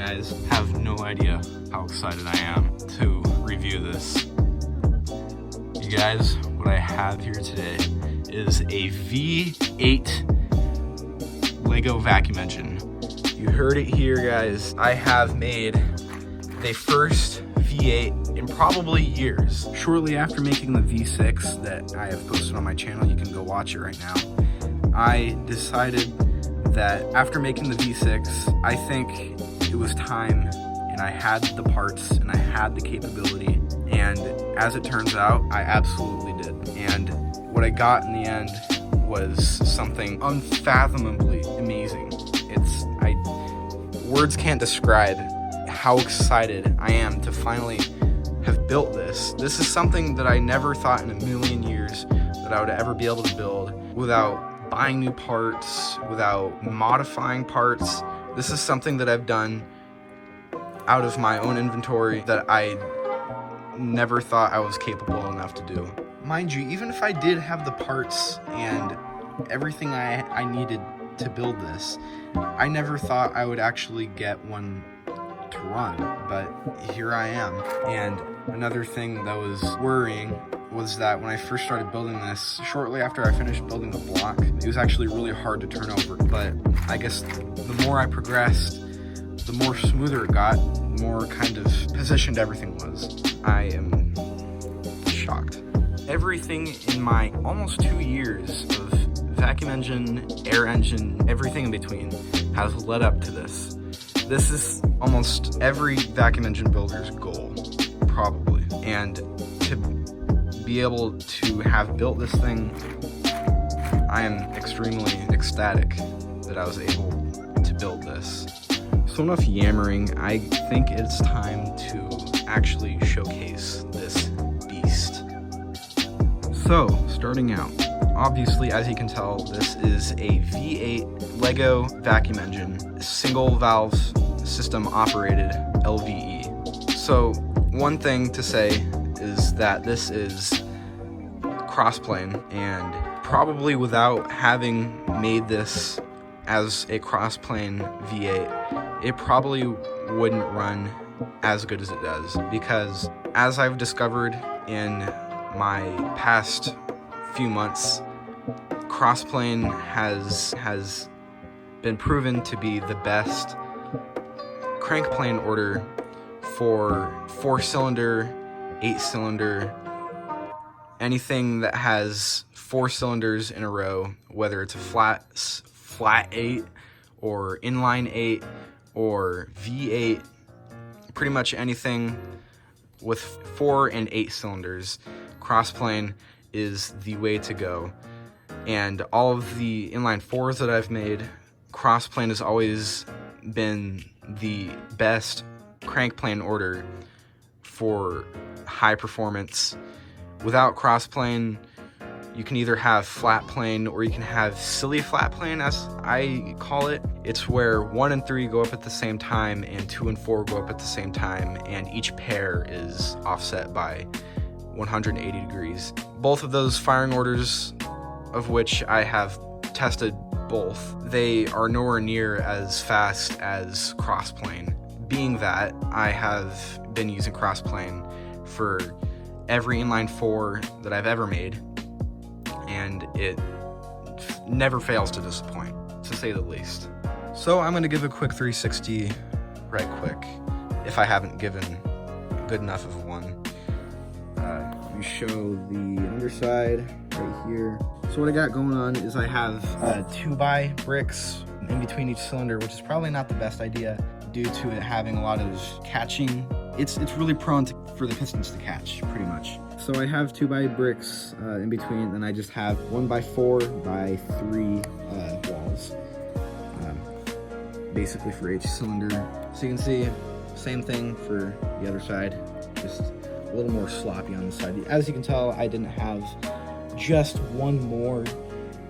guys have no idea how excited I am to review this. You guys, what I have here today is a V8 Lego vacuum engine. You heard it here, guys. I have made the first V8 in probably years. Shortly after making the V6 that I have posted on my channel, you can go watch it right now, I decided that after making the V6, I think it was time, and I had the parts and I had the capability, and as it turns out, I absolutely did. And what I got in the end was something unfathomably amazing. Words can't describe how excited I am to finally have built this. This is something that I never thought in a million years that I would ever be able to build without buying new parts, without modifying parts. This is something that I've done out of my own inventory that I never thought I was capable enough to do. Mind you, even if I did have the parts and everything I needed to build this, I never thought I would actually get one to run, but here I am. And another thing that was worrying was that when I first started building this, shortly after I finished building the block, it was actually really hard to turn over. But I guess the more I progressed, the more smoother it got, the more kind of positioned everything was. I am shocked. Everything in my almost 2 years of vacuum engine, air engine, everything in between has led up to this. This is almost every vacuum engine builder's goal, probably. And to be able to have built this thing, I am extremely ecstatic that I was able to build this. So enough yammering, I think it's time to actually showcase this beast. So, starting out, obviously, as you can tell, this is a V8 Lego vacuum engine, single valve system operated LVE. So one thing to say is that this is Crossplane, and probably without having made this as a Crossplane V8, it probably wouldn't run as good as it does, because as I've discovered in my past few months, Crossplane has been proven to be the best crank plane order for 4-cylinder, 8-cylinder, anything that has 4 cylinders in a row, whether it's a flat 8 or inline 8 or V8, pretty much anything with 4 and 8 cylinders. Crossplane is the way to go. And all of the inline 4s that I've made, Crossplane has always been the best crank plane order for high performance. Without Crossplane, you can either have flat plane or you can have silly flat plane, as I call it. It's where 1 and 3 go up at the same time and 2 and 4 go up at the same time, and each pair is offset by 180 degrees. Both of those firing orders, of which I have tested both, they are nowhere near as fast as Crossplane. Being that I have been using Crossplane for every inline 4 that I've ever made, and it never fails to disappoint, to say the least. So I'm gonna give a quick 360 right quick, if I haven't given good enough of one. We show the underside right here. So what I got going on is I have 2x bricks in between each cylinder, which is probably not the best idea due to it having a lot of catching. It's really prone for the pistons to catch, pretty much. So I have 2x bricks in between, and I just have 1x4x3 walls, basically for each cylinder. So you can see, same thing for the other side, just a little more sloppy on the side. As you can tell, I didn't have just one more,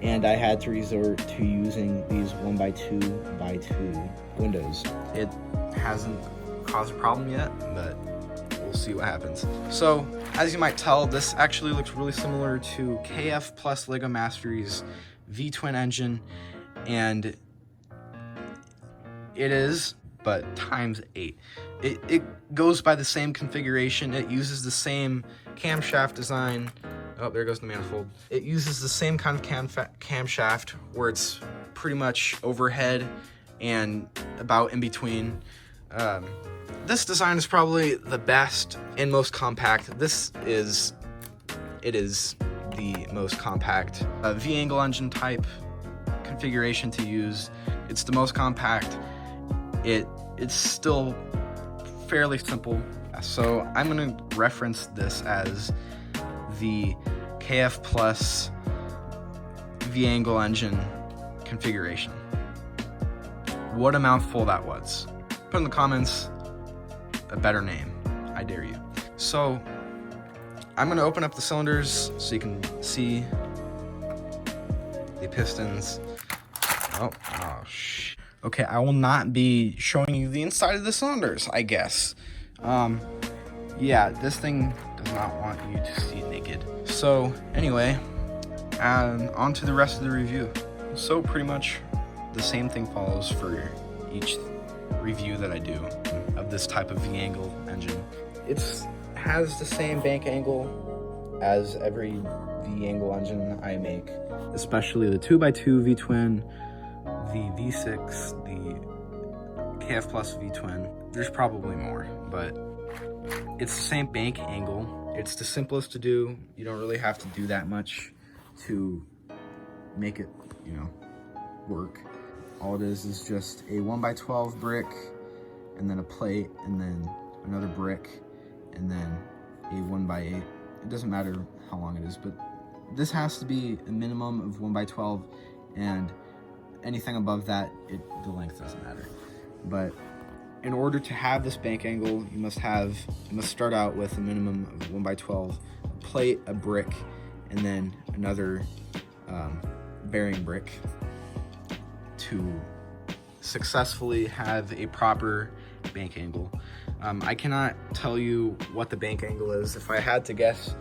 and I had to resort to using these 1x2x2 windows. It hasn't caused a problem yet, but we'll see what happens. So, as you might tell, this actually looks really similar to KF Plus Lego Mastery's V-twin engine, and it is, but times 8. It goes by the same configuration. It uses the same camshaft design. Oh, there goes the manifold. It uses the same kind of camshaft where it's pretty much overhead and about in between. This design is probably the best and most compact. It is the most compact V-angle engine type configuration to use. It's the most compact. It's still fairly simple. So I'm gonna reference this as the KF Plus V-angle engine configuration. What a mouthful that was. Put in the comments a better name, I dare you. So I'm gonna open up the cylinders so you can see the pistons. Okay, I will not be showing you the inside of the cylinders, I guess. Yeah, this thing does not want you to see naked. So anyway, on to the rest of the review. So pretty much the same thing follows for each review that I do of this type of V-angle engine. It has the same bank angle as every V-angle engine I make, especially the 2x2 V-twin, the V6, the KF Plus V-twin. There's probably more, but it's the same bank angle. It's the simplest to do. You don't really have to do that much to make it, work. All it is just a 1x12 brick, and then a plate, and then another brick, and then a 1x8. It doesn't matter how long it is, but this has to be a minimum of 1x12, and anything above that, the length doesn't matter. But in order to have this bank angle, you must start out with a minimum of 1x12, a plate, a brick, and then another bearing brick to successfully have a proper bank angle. I cannot tell you what the bank angle is. If I had to guess,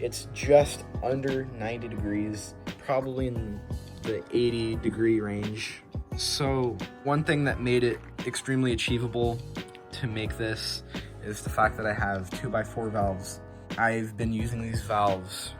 it's just under 90 degrees, probably in the 80-degree range. So one thing that made it extremely achievable to make this is the fact that I have 2x4 valves. I've been using these valves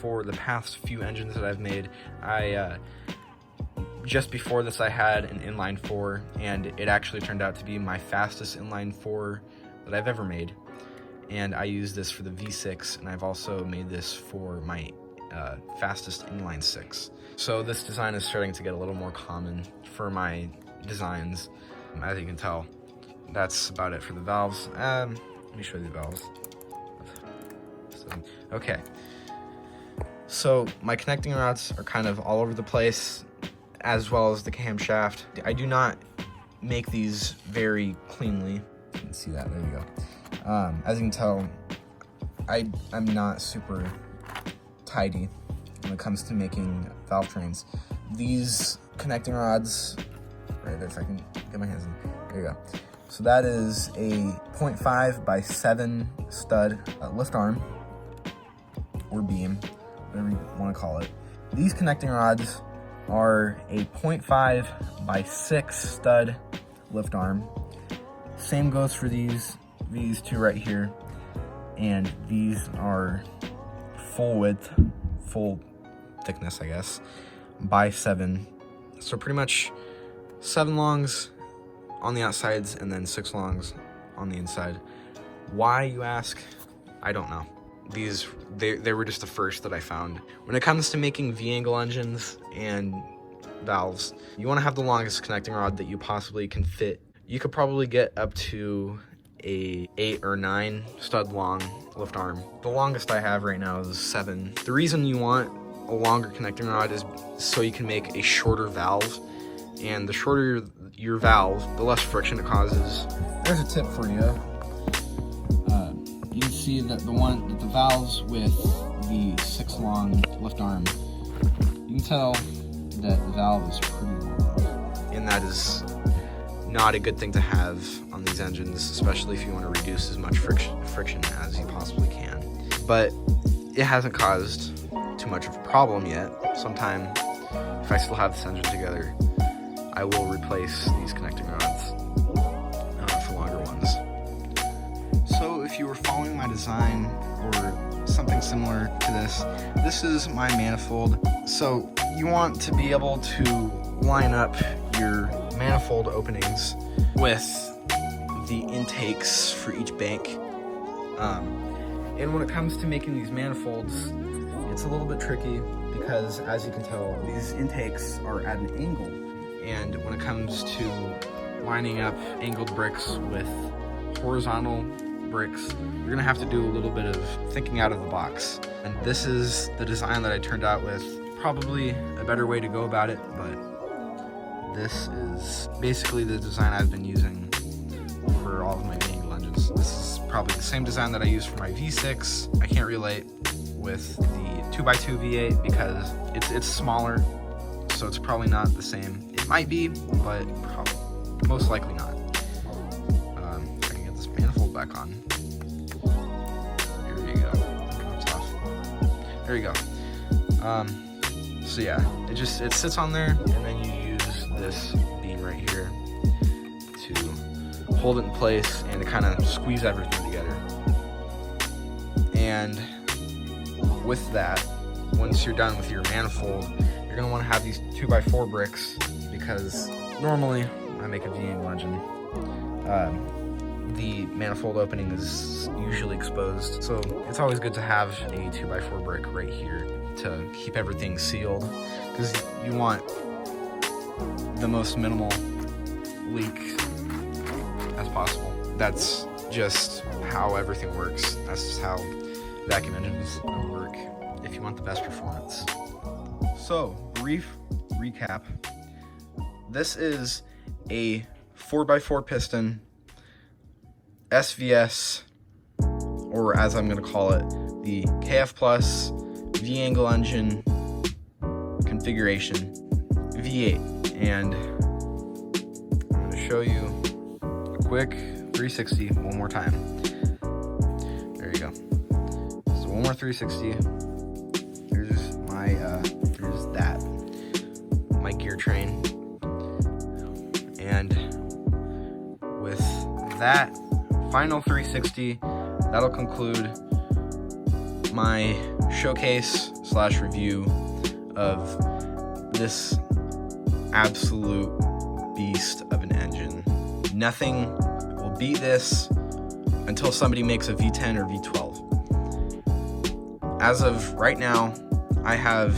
for the past few engines that I've made. Just before this I had an inline 4, and it actually turned out to be my fastest inline 4 that I've ever made. And I use this for the V6, and I've also made this for my fastest inline 6. So this design is starting to get a little more common for my designs. As you can tell, that's about it for the valves. Let me show you the valves. Okay, so my connecting rods are kind of all over the place, as well as the camshaft. I do not make these very cleanly. You can see that, there you go. As you can tell, I'm not super tidy when it comes to making valve trains. These connecting rods, right there, if I can get my hands in, there you go. So that is a 0.5 by 7 stud lift arm, or beam, whatever you want to call it. These connecting rods are a 0.5 by 6 stud lift arm. Same goes for these two right here, and these are full width, full thickness, I guess, by 7. So pretty much 7 longs on the outsides and then 6 longs on the inside. Why, you ask? I don't know. They were just the first that I found. When it comes to making V-angle engines and valves, you want to have the longest connecting rod that you possibly can fit. You could probably get up to a 8 or 9 stud long lift arm. The longest I have right now is 7. The reason you want a longer connecting rod is so you can make a shorter valve, and the shorter your valve, the less friction it causes. There's a tip for you. You can see that the valves with the 6 long lift arm, you can tell that the valve is pretty long, and that is not a good thing to have on these engines, especially if you want to reduce as much friction as you possibly can. But it hasn't caused too much of a problem yet. Sometime, if I still have this engine together, I will replace these connecting rods. if you were following my design or something similar to this is my manifold. So you want to be able to line up your manifold openings with the intakes for each bank. And when it comes to making these manifolds, it's a little bit tricky because, as you can tell, these intakes are at an angle. And when it comes to lining up angled bricks with horizontal bricks, you're gonna have to do a little bit of thinking out of the box. And this is the design that I turned out with. Probably a better way to go about it, but this is basically the design I've been using for all of my angle engines. This is probably the same design that I use for my V6. I can't relate with the 2x2 V8 because it's smaller, so it's probably not the same. It might be, but most likely not. If I can get this manifold back on. There you go. That's off. There you go. So yeah, it sits on there, and then you use this beam right here to hold it in place and to kind of squeeze everything together. And with that, once you're done with your manifold, you're going to want to have these 2x4 bricks, because normally when I make a V-angle engine, the manifold opening is usually exposed, so it's always good to have a 2x4 brick right here to keep everything sealed, because you want the most minimal leak as possible. That's just how everything works. That's just how vacuum engines work if you want the best performance. So, brief recap. This is a 4x4 piston SVS, or as I'm going to call it, the KF Plus V-angle engine configuration V8. And I'm going to show you a quick 360 one more time. There you go. So one more 360. Here's my my gear train. And with that final 360, that'll conclude my showcase / review of this absolute beast of an engine. Nothing will beat this until somebody makes a V10 or V12. As of right now, I have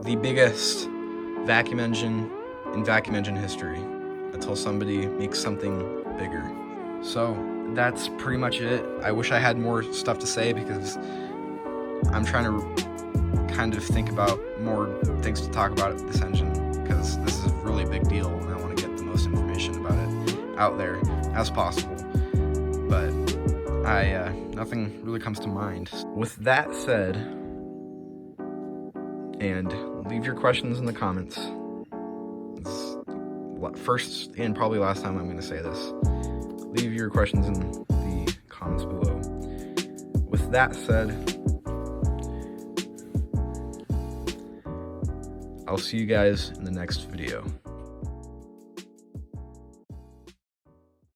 the biggest vacuum engine in vacuum engine history until somebody makes something bigger. So that's pretty much it. I wish I had more stuff to say because I'm trying to kind of think about more things to talk about with this engine, because this is a really big deal and I want to get the most information about it out there as possible. But nothing really comes to mind. With that said, and leave your questions in the comments. First and probably last time I'm going to say this. Leave your questions in the comments below. With that said, I'll see you guys in the next video.